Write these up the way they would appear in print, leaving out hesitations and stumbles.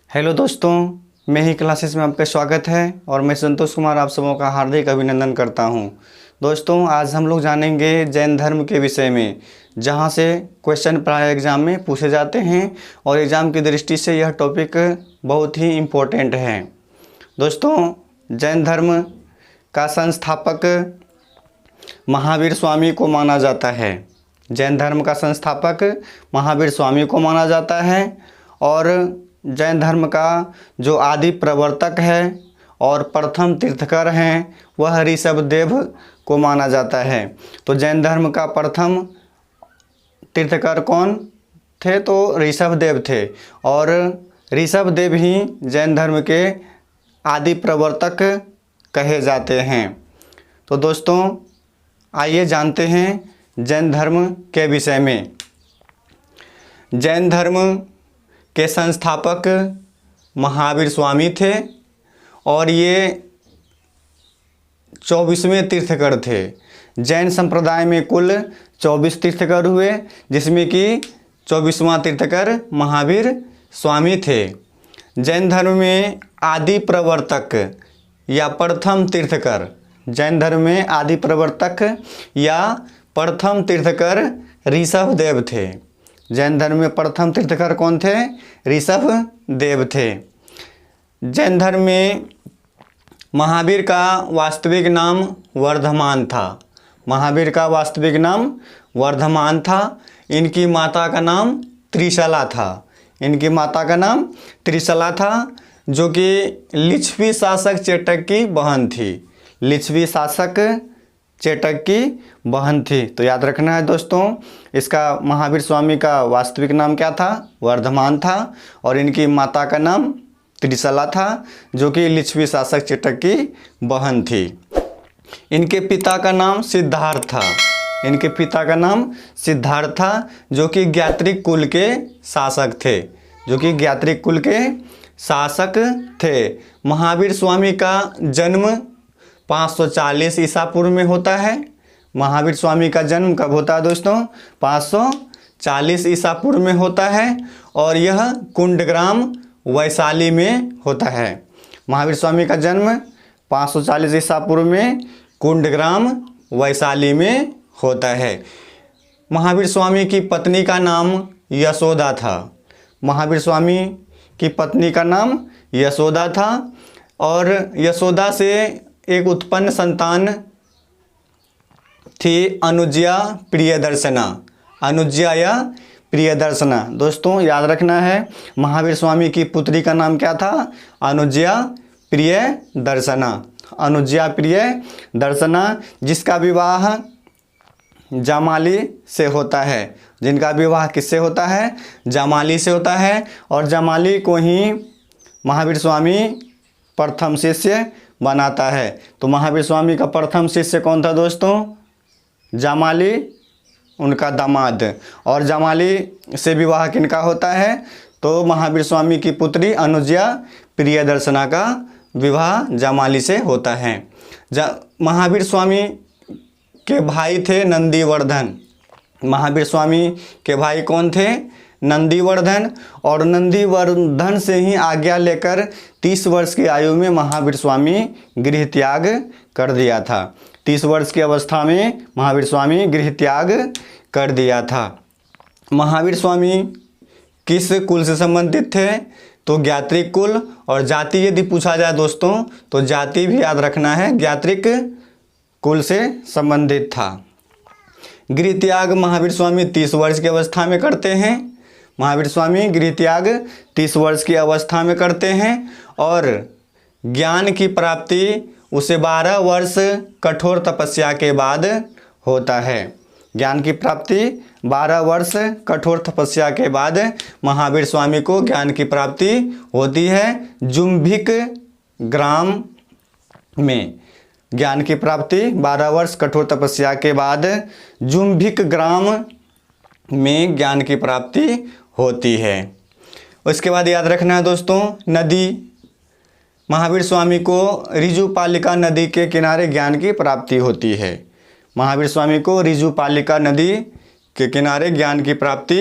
Hello दोस्तों, मैं ही classes में आपका स्वागत है और मैं संतोष कुमार आप सबों का हार्दिक अभिनंदन करता हूं। दोस्तों, आज हम लोग जानेंगे जैन धर्म के विषय में, जहां से क्वेश्चन प्राय एग्ज़ाम में पूछे जाते हैं और एग्ज़ाम की दृष्टि से यह टॉपिक बहुत ही इम्पोर्टेंट है। दोस्तों, जैन धर्म का संस्थापक महावीर स्वामी को माना जाता है। जैन धर्म का संस्थापक महावीर स्वामी को माना जाता है और जैन धर्म का जो आदि प्रवर्तक है और प्रथम तीर्थकर हैं वह ऋषभदेव को माना जाता है। तो जैन धर्म का प्रथम तीर्थकर कौन थे? तो ऋषभदेव थे और ऋषभदेव ही जैन धर्म के आदि प्रवर्तक कहे जाते हैं। तो दोस्तों, आइए जानते हैं जैन धर्म के विषय में। जैन धर्म के संस्थापक महावीर स्वामी थे और ये 24वें तीर्थकर थे। जैन संप्रदाय में कुल 24 तीर्थकर हुए, जिसमें कि 24वां तीर्थकर महावीर स्वामी थे। जैन धर्म में आदि प्रवर्तक या प्रथम तीर्थकर, जैन धर्म में आदि प्रवर्तक या प्रथम तीर्थकर ऋषभदेव थे। जैन धर्म में प्रथम तीर्थकर कौन थे? ऋषभदेव थे। जैन धर्म में महावीर का वास्तविक नाम वर्धमान था। महावीर का वास्तविक नाम वर्धमान था। इनकी माता का नाम त्रिशला था। इनकी माता का नाम त्रिशला था, जो कि लिच्छवी शासक चेटक की बहन थी। लिच्छवी शासक चेटक की बहन थी। तो याद रखना है दोस्तों, इसका महावीर स्वामी का वास्तविक नाम क्या था? वर्धमान था और इनकी माता का नाम त्रिशला था, जो कि लिच्छवी शासक चेटक की बहन थी। इनके पिता का नाम सिद्धार्थ था। इनके पिता का नाम सिद्धार्थ था, जो कि ज्ञात्रिक कुल के शासक थे। जो कि ज्ञात्रिक कुल के शासक थे। महावीर स्वामी का जन्म 540 ईसा पूर्व में होता है। महावीर स्वामी का जन्म कब होता है दोस्तों? 540 ईसा पूर्व में होता है और यह कुंडग्राम वैशाली में होता है। महावीर स्वामी का जन्म 540 ईसा पूर्व में कुंडग्राम वैशाली में होता है। महावीर स्वामी की पत्नी का नाम यशोदा था। महावीर स्वामी की पत्नी का नाम यशोदा था और यशोदा से एक उत्पन्न संतान थी अनुज्या प्रियदर्शना। अनुज्या या प्रियदर्शना। दोस्तों, याद रखना है, महावीर स्वामी की पुत्री का नाम क्या था? अनुज्या प्रियदर्शना। अनुज्या प्रियदर्शना, जिसका विवाह जामाली से होता है। जिनका विवाह किससे होता है? जामाली से होता है और जामाली को ही महावीर स्वामी प्रथम शिष्य बनाता है। तो महावीर स्वामी का प्रथम शिष्य कौन था दोस्तों? जामाली, उनका दामाद। और जामाली से विवाह किनका होता है? तो महावीर स्वामी की पुत्री अनुज्या प्रियदर्शना का विवाह जामाली से होता है। महावीर स्वामी के भाई थे नंदीवर्धन। महावीर स्वामी के भाई कौन थे? नंदीवर्धन। और नंदीवर्धन से ही आज्ञा लेकर 30 वर्ष की आयु में महावीर स्वामी गृह त्याग कर दिया था। 30 वर्ष की अवस्था में महावीर स्वामी गृह त्याग कर दिया था। महावीर स्वामी किस कुल से संबंधित थे? तो ज्ञात्रिक कुल। और जाति यदि पूछा जाए दोस्तों, तो जाति भी याद रखना है, ज्ञात्रिक कुल से संबंधित था। गृह त्याग महावीर स्वामी 30 वर्ष की अवस्था में करते हैं। महावीर स्वामी गृह त्याग 30 वर्ष की अवस्था में करते हैं और ज्ञान की प्राप्ति उसे 12 वर्ष कठोर तपस्या के बाद होता है। ज्ञान की प्राप्ति 12 वर्ष कठोर तपस्या के बाद महावीर स्वामी को ज्ञान की प्राप्ति होती है। जुम्भिक ग्राम में ज्ञान की प्राप्ति 12 वर्ष कठोर तपस्या के बाद जुम्भिक ग्राम में ज्ञान की प्राप्ति होती है। उसके बाद याद रखना है दोस्तों, नदी। महावीर स्वामी को ऋजुपालिका नदी के किनारे ज्ञान की प्राप्ति होती है। महावीर स्वामी को ऋजुपालिका नदी के किनारे ज्ञान की प्राप्ति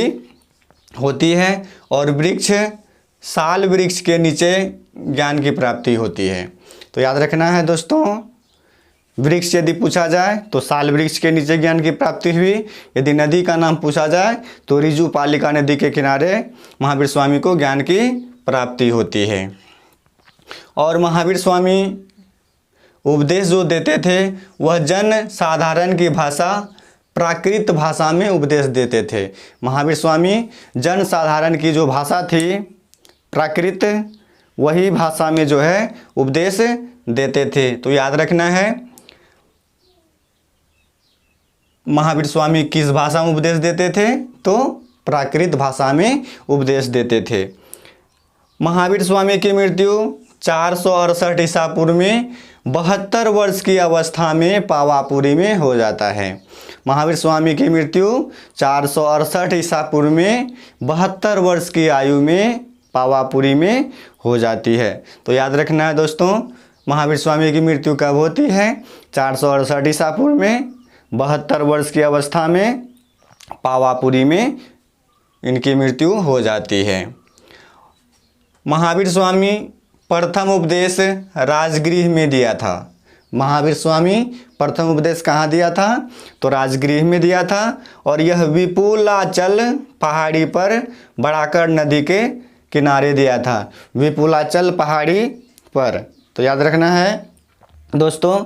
होती है और वृक्ष साल वृक्ष के नीचे ज्ञान की प्राप्ति होती है। तो याद रखना है दोस्तों, वृक्ष यदि पूछा जाए तो साल वृक्ष के नीचे ज्ञान की प्राप्ति हुई। यदि नदी का नाम पूछा जाए तो ऋजुपालिका नदी के किनारे महावीर स्वामी को ज्ञान की प्राप्ति होती है। और महावीर स्वामी उपदेश जो देते थे वह जन साधारण की भाषा, प्राकृत भाषा में उपदेश देते थे। महावीर स्वामी जन साधारण की जो भाषा थी प्राकृत, वही भाषा में जो है उपदेश देते थे। तो याद रखना है, महावीर स्वामी किस भाषा में उपदेश देते थे? तो प्राकृत भाषा में उपदेश देते थे। महावीर स्वामी की मृत्यु 468 ईसा पूर्व में 72 वर्ष की अवस्था में पावापुरी में हो जाता है। महावीर स्वामी की मृत्यु 468 ईसा पूर्व में 72 वर्ष की आयु में पावापुरी में हो जाती है। तो याद रखना है दोस्तों, महावीर स्वामी की मृत्यु कब होती है? 468 ईसा पूर्व में 72 वर्ष की अवस्था में पावापुरी में इनकी मृत्यु हो जाती है। महावीर स्वामी प्रथम उपदेश राजगृह में दिया था। महावीर स्वामी प्रथम उपदेश कहाँ दिया था? तो राजगृह में दिया था। और यह विपुलाचल पहाड़ी पर बड़ाकर नदी के किनारे दिया था। विपुलाचल पहाड़ी पर। तो याद रखना है दोस्तों,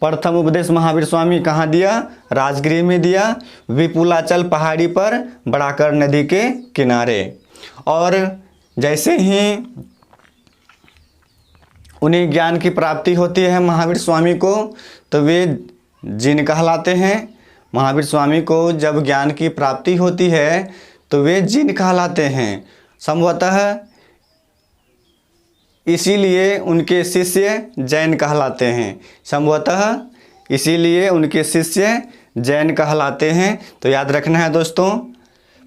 प्रथम उपदेश महावीर स्वामी कहाँ दिया? राजगृह में दिया, विपुलाचल पहाड़ी पर बड़ाकर नदी के किनारे। और जैसे ही उन्हें ज्ञान की प्राप्ति होती है महावीर स्वामी को, तो वे जिन कहलाते हैं। महावीर स्वामी को जब ज्ञान की प्राप्ति होती है तो वे जिन कहलाते हैं। संभवतः इसीलिए उनके शिष्य जैन कहलाते हैं। संभवतः इसीलिए उनके शिष्य जैन कहलाते हैं। तो याद रखना है दोस्तों,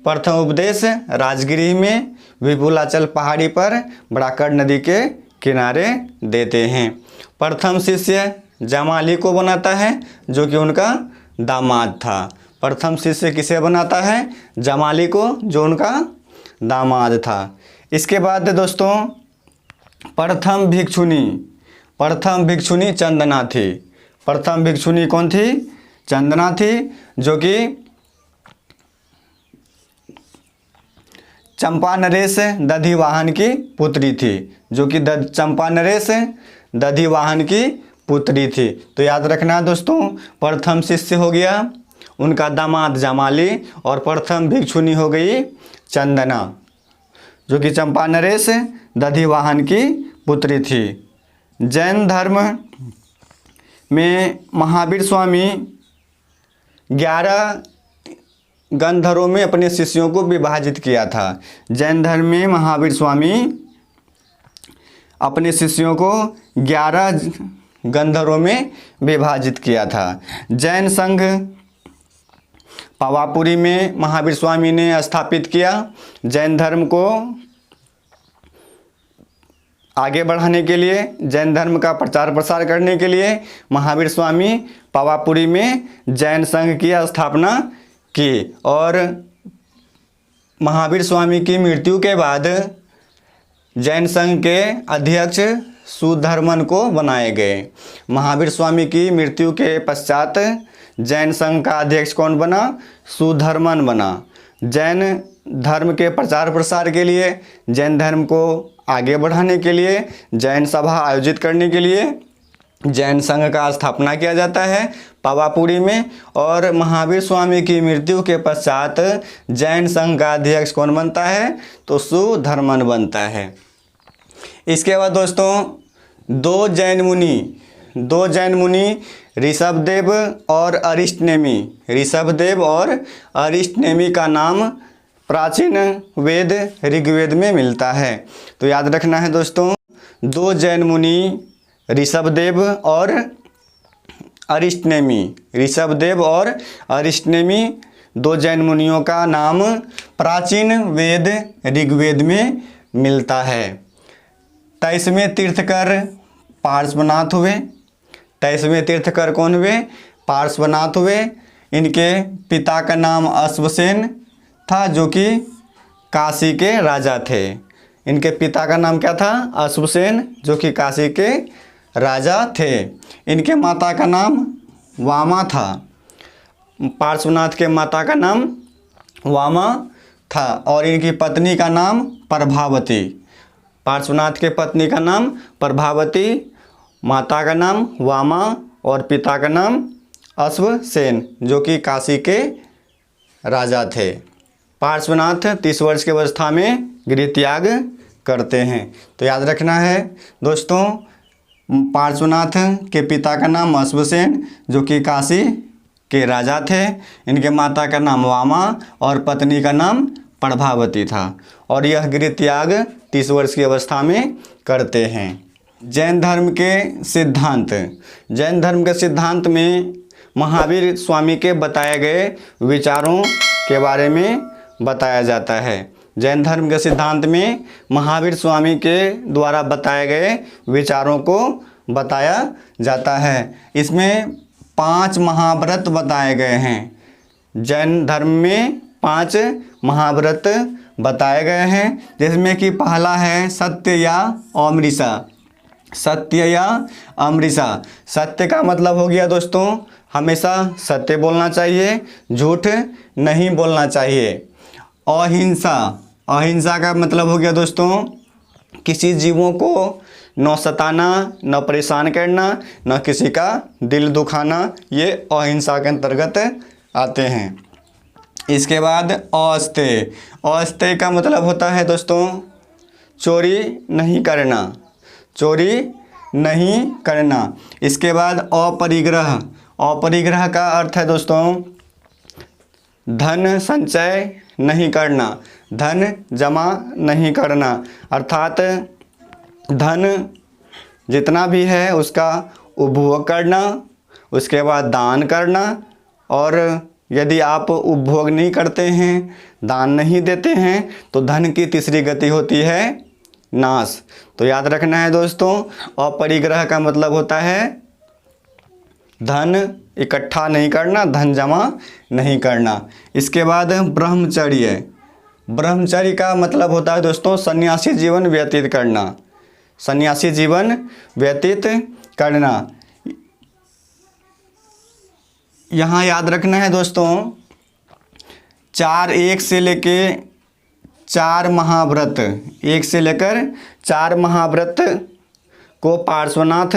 प्रथम उपदेश राजगृह में, विपुलाचल पहाड़ी पर बड़ाकर नदी के किनारे देते हैं। प्रथम शिष्य जमाली को बनाता है, जो कि उनका दामाद था। प्रथम शिष्य किसे बनाता है? जमाली को, जो उनका दामाद था। इसके बाद दोस्तों प्रथम भिक्षुनी चंदना थी। प्रथम भिक्षुनी कौन थी? चंदना थी, जो कि चंपानरेश दधिवाहन की पुत्री थी। जो कि चंपानरेश दधिवाहन की पुत्री थी। तो याद रखना दोस्तों, प्रथम शिष्य हो गया उनका दामाद जमाली, और प्रथम भिक्षुनी हो गई चंदना, जो कि चंपानरेश दधिवाहन की पुत्री थी। जैन धर्म में महावीर स्वामी 11 गंधर्वों में अपने शिष्यों को विभाजित किया था। जैन धर्म में महावीर स्वामी अपने शिष्यों को 11 गंधर्वों में विभाजित किया था। जैन संघ पावापुरी में महावीर स्वामी ने स्थापित किया। जैन धर्म को आगे बढ़ाने के लिए, जैन धर्म का प्रचार प्रसार करने के लिए महावीर स्वामी पावापुरी में जैन संघ की स्थापना की। और महावीर स्वामी की मृत्यु के बाद जैन संघ के अध्यक्ष सुधर्मन को बनाए गए। महावीर स्वामी की मृत्यु के पश्चात जैन संघ का अध्यक्ष कौन बना? सुधर्मन बना। जैन धर्म के प्रचार प्रसार के लिए, जैन धर्म को आगे बढ़ाने के लिए, जैन सभा आयोजित करने के लिए जैन संघ का स्थापना किया जाता है पावापुरी में। और महावीर स्वामी की मृत्यु के पश्चात जैन संघ का अध्यक्ष कौन बनता है? तो सुधर्मन बनता है। इसके बाद दोस्तों दो जैन मुनि ऋषभदेव और अरिष्टनेमी का नाम प्राचीन वेद ऋग्वेद में मिलता है। तो याद रखना है दोस्तों, दो जैन मुनि ऋषभदेव और अरिष्टनेमी, दो जैन मुनियों का नाम प्राचीन वेद ऋग्वेद में मिलता है। 23वें तीर्थकर पार्श्वनाथ हुए। 23वें तीर्थकर कौन हुए? पार्श्वनाथ हुए। इनके पिता का नाम अश्वसेन था, जो कि काशी के राजा थे। इनके पिता का नाम क्या था? अश्वसेन, जो कि काशी के राजा थे। इनके माता का नाम वामा था। पार्श्वनाथ के माता का नाम वामा था और इनकी पत्नी का नाम प्रभावती। पार्श्वनाथ के पत्नी का नाम प्रभावती, माता का नाम वामा और पिता का नाम अश्वसेन, जो कि काशी के राजा थे। पार्श्वनाथ 30 वर्ष की अवस्था में गृह त्याग करते हैं। तो याद रखना है दोस्तों, पार्श्वनाथ के पिता का नाम अश्वसेन, जो कि काशी के राजा थे। इनके माता का नाम वामा और पत्नी का नाम प्रभावती था और यह गृह त्याग 30 वर्ष की अवस्था में करते हैं। जैन धर्म के सिद्धांत। जैन धर्म के सिद्धांत में महावीर स्वामी के बताए गए विचारों के बारे में बताया जाता है। जैन धर्म के सिद्धांत में महावीर स्वामी के द्वारा बताए गए विचारों को बताया जाता है। इसमें 5 महाव्रत बताए गए हैं। जैन धर्म में 5 महाव्रत बताए गए हैं, जिसमें कि पहला है सत्य या अमृषा। सत्य या अमृषा। सत्य का मतलब हो गया दोस्तों, हमेशा सत्य बोलना चाहिए, झूठ नहीं बोलना चाहिए। अहिंसा। अहिंसा का मतलब हो गया दोस्तों, किसी जीवों को न सताना, न परेशान करना, न किसी का दिल दुखाना, ये अहिंसा के अंतर्गत आते हैं। इसके बाद अस्तेय। अस्तेय का मतलब होता है दोस्तों चोरी नहीं करना, चोरी नहीं करना। इसके बाद अपरिग्रह। अपरिग्रह का अर्थ है दोस्तों धन संचय नहीं करना, धन जमा नहीं करना, अर्थात धन जितना भी है उसका उपभोग करना, उसके बाद दान करना, और यदि आप उपभोग नहीं करते हैं, दान नहीं देते हैं, तो धन की तीसरी गति होती है नाश। तो याद रखना है दोस्तों, अपरिग्रह का मतलब होता है धन इकट्ठा नहीं करना, धन जमा नहीं करना। इसके बाद ब्रह्मचर्य। ब्रह्मचर्य का मतलब होता है दोस्तों सन्यासी जीवन व्यतीत करना, सन्यासी जीवन व्यतीत करना। यहाँ याद रखना है दोस्तों 1 से लेके 4 महाव्रत, 1 से लेकर 4 महाव्रत को पार्श्वनाथ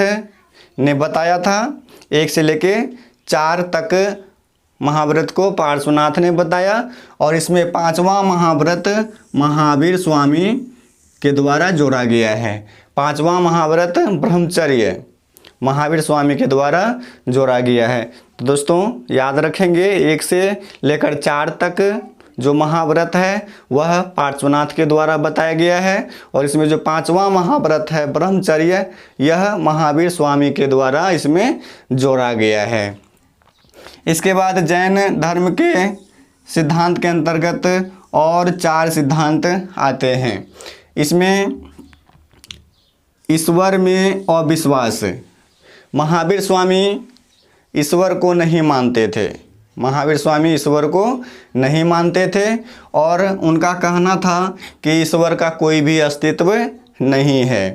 ने बताया था। 1 से लेके 4 तक महाव्रत को पार्श्वनाथ ने बताया और इसमें 5वां महाव्रत महावीर स्वामी के द्वारा जोड़ा गया है। 5वां महाव्रत ब्रह्मचर्य महावीर स्वामी के द्वारा जोड़ा गया है। तो दोस्तों याद रखेंगे 1 से लेकर 4 तक जो महाव्रत है वह पार्श्वनाथ के द्वारा बताया गया है और इसमें जो 5वां महाव्रत है ब्रह्मचर्य, यह महावीर स्वामी के द्वारा इसमें जोड़ा गया है। इसके बाद जैन धर्म के सिद्धांत के अंतर्गत और 4 सिद्धांत आते हैं। इसमें ईश्वर में अविश्वास। महावीर स्वामी ईश्वर को नहीं मानते थे, महावीर स्वामी ईश्वर को नहीं मानते थे और उनका कहना था कि ईश्वर का कोई भी अस्तित्व नहीं है।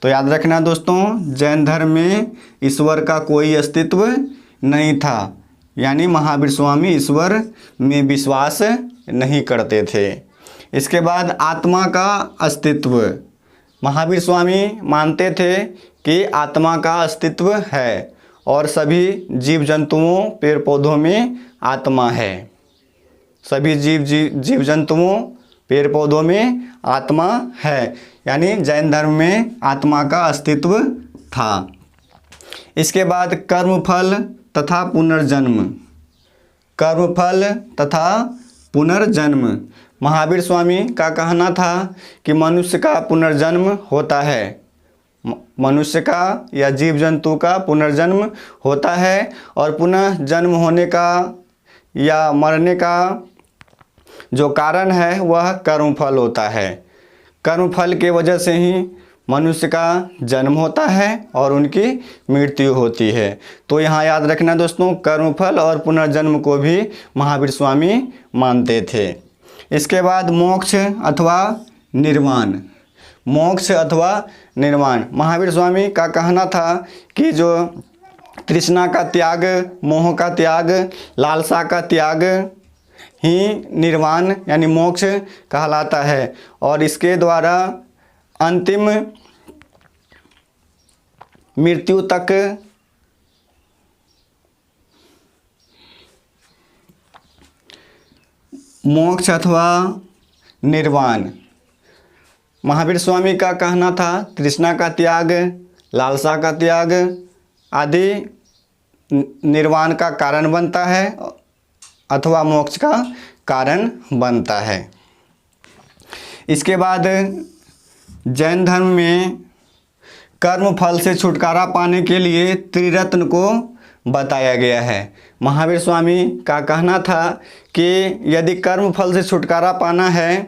तो याद रखना दोस्तों, जैन धर्म में ईश्वर का कोई अस्तित्व नहीं था, यानी महावीर स्वामी ईश्वर में विश्वास नहीं करते थे। इसके बाद आत्मा का अस्तित्व। महावीर स्वामी मानते थे कि आत्मा का अस्तित्व है और सभी जीव जंतुओं पेड़ पौधों में आत्मा है। सभी जीव जंतुओं पेड़ पौधों में आत्मा है, यानी जैन धर्म में आत्मा का अस्तित्व था। इसके बाद कर्मफल तथा पुनर्जन्म। कर्मफल तथा पुनर्जन्म। महावीर स्वामी का कहना था कि मनुष्य का पुनर्जन्म होता है, मनुष्य का या जीव जंतु का पुनर्जन्म होता है और पुनः जन्म होने का या मरने का जो कारण है वह कर्मफल होता है। कर्मफल के वजह से ही मनुष्य का जन्म होता है और उनकी मृत्यु होती है। तो यहाँ याद रखना दोस्तों, कर्मफल और पुनर्जन्म को भी महावीर स्वामी मानते थे। इसके बाद मोक्ष अथवा निर्वाण। मोक्ष अथवा निर्वाण। महावीर स्वामी का कहना था कि जो तृष्णा का त्याग, मोह का त्याग, लालसा का त्याग ही निर्वाण यानी मोक्ष कहलाता है और इसके द्वारा अंतिम मृत्यु तक मोक्ष अथवा निर्वाण। महावीर स्वामी का कहना था तृष्णा का त्याग, लालसा का त्याग आदि निर्वाण का कारण बनता है अथवा मोक्ष का कारण बनता है। इसके बाद जैन धर्म में कर्म फल से छुटकारा पाने के लिए त्रिरत्न को बताया गया है। महावीर स्वामी का कहना था कि यदि कर्म फल से छुटकारा पाना है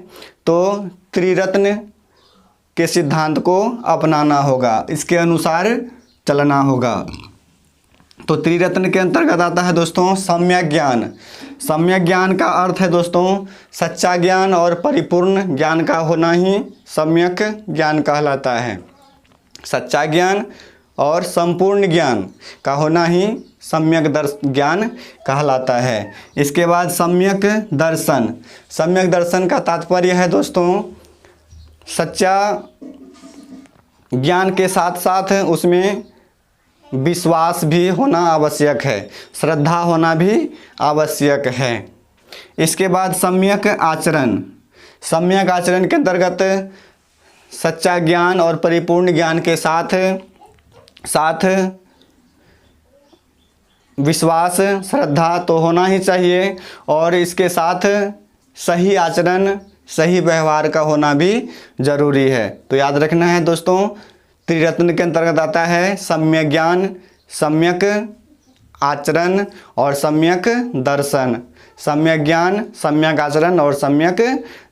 तो त्रिरत्न के सिद्धांत को अपनाना होगा, इसके अनुसार चलना होगा। तो त्रिरत्न के अंतर्गत आता है दोस्तों सम्यक ज्ञान। सम्यक ज्ञान का अर्थ है दोस्तों सच्चा ज्ञान और परिपूर्ण ज्ञान का होना ही सम्यक ज्ञान कहलाता है। सच्चा ज्ञान और संपूर्ण ज्ञान का होना ही सम्यक ज्ञान कहलाता है। इसके बाद सम्यक दर्शन। सम्यक दर्शन का तात्पर्य है दोस्तों सच्चा ज्ञान के साथ साथ उसमें विश्वास भी होना आवश्यक है, श्रद्धा होना भी आवश्यक है। इसके बाद सम्यक आचरण। सम्यक आचरण के अंतर्गत सच्चा ज्ञान और परिपूर्ण ज्ञान के साथ साथ विश्वास, श्रद्धा तो होना ही चाहिए और इसके साथ सही आचरण, सही व्यवहार का होना भी जरूरी है। तो याद रखना है दोस्तों त्रिरत्न के अंतर्गत आता है सम्यक ज्ञान, सम्यक आचरण और सम्यक दर्शन। सम्यक ज्ञान, सम्यक आचरण और सम्यक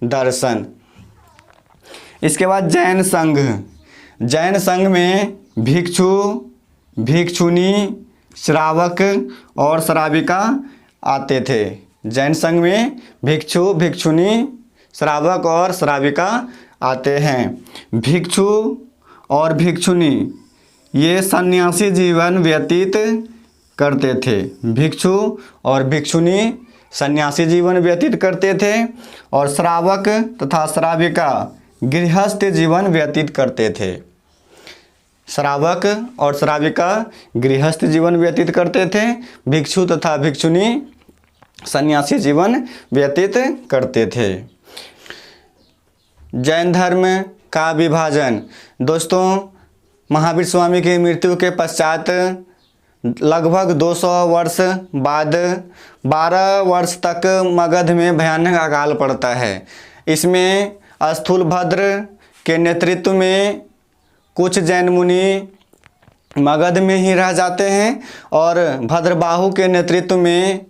दर्शन। इसके बाद जैन संघ। जैन संघ में भिक्षु, भिक्षुनी, श्रावक और श्राविका आते थे। जैन संघ में भिक्षु, भिक्षुनी, श्रावक और श्राविका आते हैं। भिक्षु और भिक्षुनी ये सन्यासी जीवन व्यतीत करते थे। भिक्षु और भिक्षुनी सन्यासी जीवन व्यतीत करते थे और श्रावक तथा श्राविका गृहस्थ जीवन व्यतीत करते थे। श्रावक और श्राविका गृहस्थ जीवन व्यतीत करते थे, भिक्षु तथा भिक्षुनी सन्यासी जीवन व्यतीत करते थे। जैन धर्म का विभाजन। दोस्तों महावीर स्वामी की मृत्यु के पश्चात लगभग 200 वर्ष बाद 12 वर्ष तक मगध में भयानक अकाल पड़ता है। इसमें स्थूलभद्र के नेतृत्व में कुछ जैन मुनि मगध में ही रह जाते हैं और भद्रबाहु के नेतृत्व में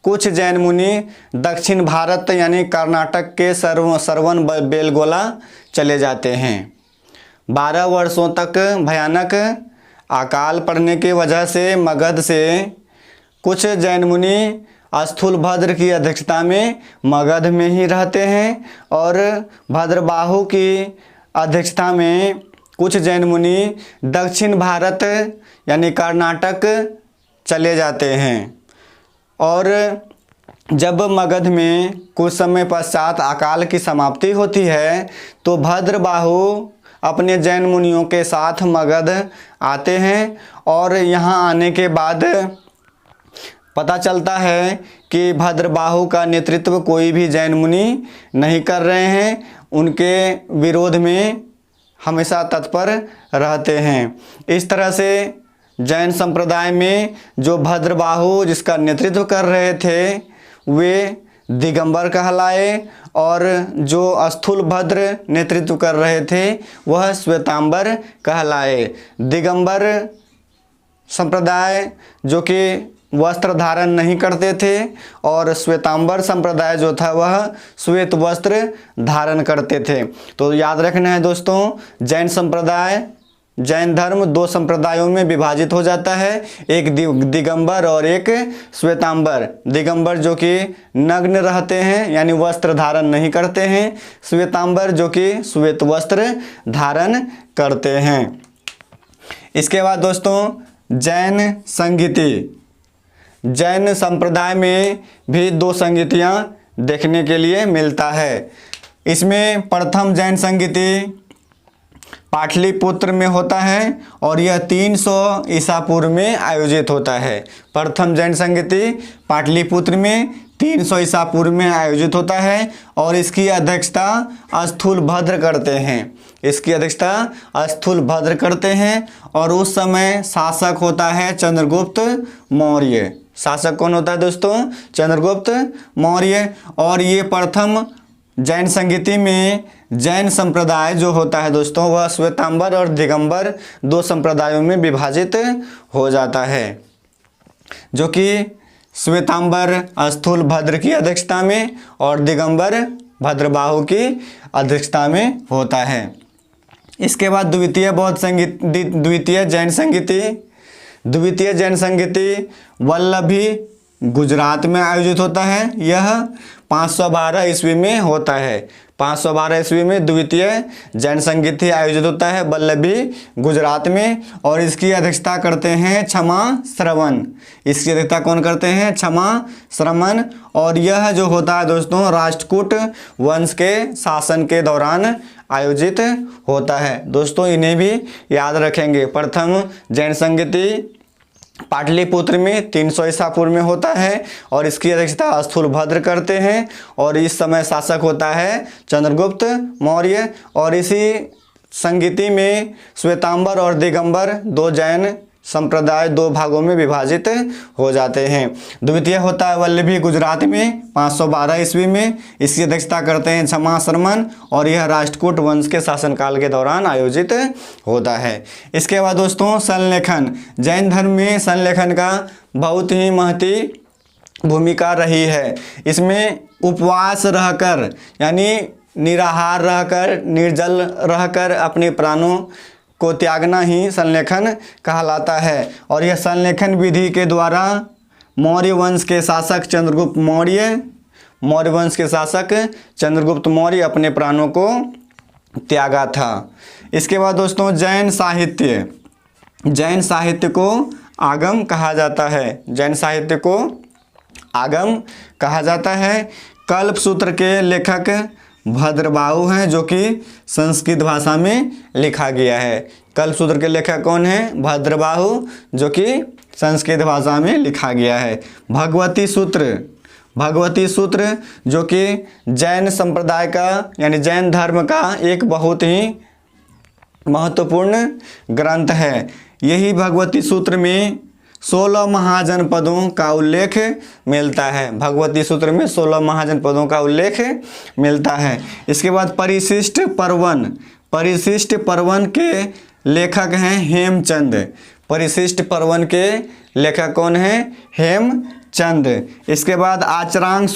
कुछ जैन मुनि दक्षिण भारत यानी कर्नाटक के सरवन बेलगोला चले जाते हैं। 12 वर्षों तक भयानक अकाल पड़ने की वजह से मगध से कुछ जैन मुनि स्थूलभद्र की अध्यक्षता में मगध में ही रहते हैं और भद्रबाहु की अध्यक्षता में कुछ जैन मुनि दक्षिण भारत यानी कर्नाटक चले जाते हैं। और जब मगध में कुछ समय पश्चात अकाल की समाप्ति होती है तो भद्रबाहु अपने जैन मुनियों के साथ मगध आते हैं और यहाँ आने के बाद पता चलता है कि भद्रबाहु का नेतृत्व कोई भी जैन मुनि नहीं कर रहे हैं, उनके विरोध में हमेशा तत्पर रहते हैं। इस तरह से जैन संप्रदाय में जो भद्रबाहु जिसका नेतृत्व कर रहे थे वे दिगंबर कहलाए और जो स्थूलभद्र नेतृत्व कर रहे थे वह श्वेतांबर कहलाए। दिगंबर संप्रदाय जो कि वस्त्र धारण नहीं करते थे और श्वेतांबर संप्रदाय जो था वह श्वेत वस्त्र धारण करते थे। तो याद रखना है दोस्तों जैन संप्रदाय जैन धर्म दो संप्रदायों में विभाजित हो जाता है, एक दिगंबर और एक श्वेतांबर। दिगंबर जो कि नग्न रहते हैं यानी वस्त्र धारण नहीं करते हैं, श्वेतांबर जो कि श्वेत वस्त्र धारण करते हैं। इसके बाद दोस्तों जैन संगीति, जैन संप्रदाय में भी दो संगीतियाँ देखने के लिए मिलता है। इसमें प्रथम जैन संगीति पाटलिपुत्र में होता है और यह 300 ईसा पूर्व में आयोजित होता है। प्रथम जैन संगीति पाटलिपुत्र में 300 ईसा पूर्व में आयोजित होता है और इसकी अध्यक्षता स्थूलभद्र करते हैं। इसकी अध्यक्षता स्थूलभद्र करते हैं और उस समय शासक होता है चंद्रगुप्त मौर्य। शासक कौन होता है दोस्तों? चंद्रगुप्त मौर्य। और ये प्रथम जैन संगीति में जैन संप्रदाय जो होता है दोस्तों वह श्वेतांबर और दिगंबर दो संप्रदायों में विभाजित हो जाता है, जो कि श्वेतांबर स्थूलभद्र की अध्यक्षता में और दिगंबर भद्रबाहु की अध्यक्षता में होता है। इसके बाद द्वितीय जैन संगीति वल्लभी गुजरात में आयोजित होता है। यह 512 ईस्वी में होता है। 512 ईस्वी में द्वितीय जैन संगीति आयोजित होता है वल्लभी गुजरात में और इसकी अध्यक्षता करते हैं क्षमा श्रवण। इसकी अध्यक्षता कौन करते हैं? क्षमा श्रवण। और यह जो होता है दोस्तों राष्ट्रकूट वंश के शासन के दौरान आयोजित होता है। दोस्तों इन्हें भी याद रखेंगे। प्रथम जैन संगीति पाटलिपुत्र में 300 ईसा पूर्व में होता है और इसकी अध्यक्षता स्थूलभद्र करते हैं और इस समय शासक होता है चंद्रगुप्त मौर्य। और इसी संगीति में श्वेतांबर और दिगंबर दो जैन संप्रदाय दो भागों में विभाजित हो जाते हैं। द्वितीय होता है वल्लभी गुजरात में 512 ईस्वी में। इसकी अध्यक्षता करते हैं क्षमा श्रवण और यह राष्ट्रकूट वंश के शासनकाल के दौरान आयोजित होता है। इसके बाद दोस्तों संलेखन, जैन धर्म में संलेखन का बहुत ही महत्वपूर्ण भूमिका रही है। इसमें उपवास रहकर यानी निराहार रहकर निर्जल रहकर अपने प्राणों को त्यागना ही संलेखन कहलाता है। और यह संलेखन विधि के द्वारा मौर्य वंश के शासक चंद्रगुप्त मौर्य अपने प्राणों को त्यागा था। इसके बाद दोस्तों जैन साहित्य को आगम कहा जाता है। जैन साहित्य को आगम कहा जाता है। कल्पसूत्र के लेखक भद्रबाहु हैं जो कि संस्कृत भाषा में लिखा गया है। कल्पसूत्र के लेखक कौन है? भद्रबाहु जो कि संस्कृत भाषा में लिखा गया है। भगवती सूत्र जो कि जैन संप्रदाय का यानी जैन धर्म का एक बहुत ही महत्वपूर्ण ग्रंथ है। यही भगवती सूत्र में 16 महाजनपदों का उल्लेख मिलता है। भगवती सूत्र में 16 महाजनपदों का उल्लेख मिलता है। इसके बाद परिशिष्ट पर्वन के लेखक हैं हेमचंद। परिशिष्ट पर्वन के लेखक कौन हैं? हेमचंद। इसके बाद आचरांग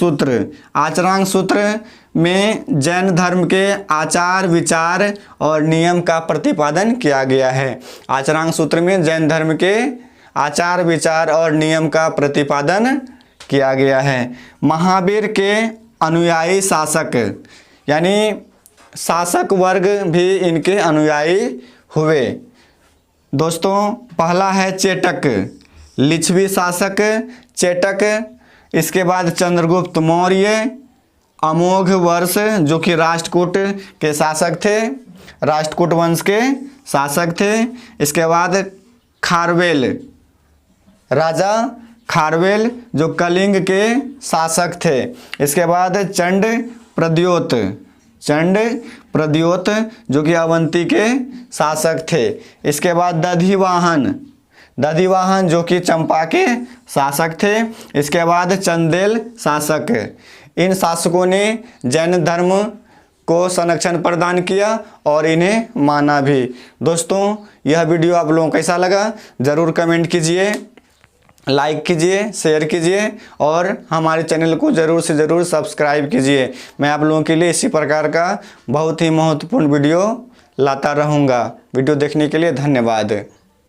सूत्र में जैन धर्म के आचार विचार और नियम का प्रतिपादन किया गया है। आचरांग सूत्र में जैन धर्म के आचार विचार और नियम का प्रतिपादन किया गया है। महावीर के अनुयायी शासक यानी शासक वर्ग भी इनके अनुयायी हुए। दोस्तों पहला है चेटक, लिच्छवी शासक चेटक। इसके बाद चंद्रगुप्त मौर्य अमोघ वर्ष जो कि राष्ट्रकूट के शासक थे, राष्ट्रकूट वंश के शासक थे। इसके बाद खारवेल, राजा खारवेल जो कलिंग के शासक थे। इसके बाद चंड प्रद्योत जो कि अवंती के शासक थे। इसके बाद दधिवाहन जो कि चंपा के शासक थे। इसके बाद चंदेल शासक। इन शासकों ने जैन धर्म को संरक्षण प्रदान किया और इन्हें माना भी। दोस्तों यह वीडियो आप लोगों को कैसा लगा ज़रूर कमेंट कीजिए, लाइक कीजिए, शेयर कीजिए और हमारे चैनल को ज़रूर से ज़रूर सब्सक्राइब कीजिए। मैं आप लोगों के लिए इसी प्रकार का बहुत ही महत्वपूर्ण वीडियो लाता रहूँगा। वीडियो देखने के लिए धन्यवाद।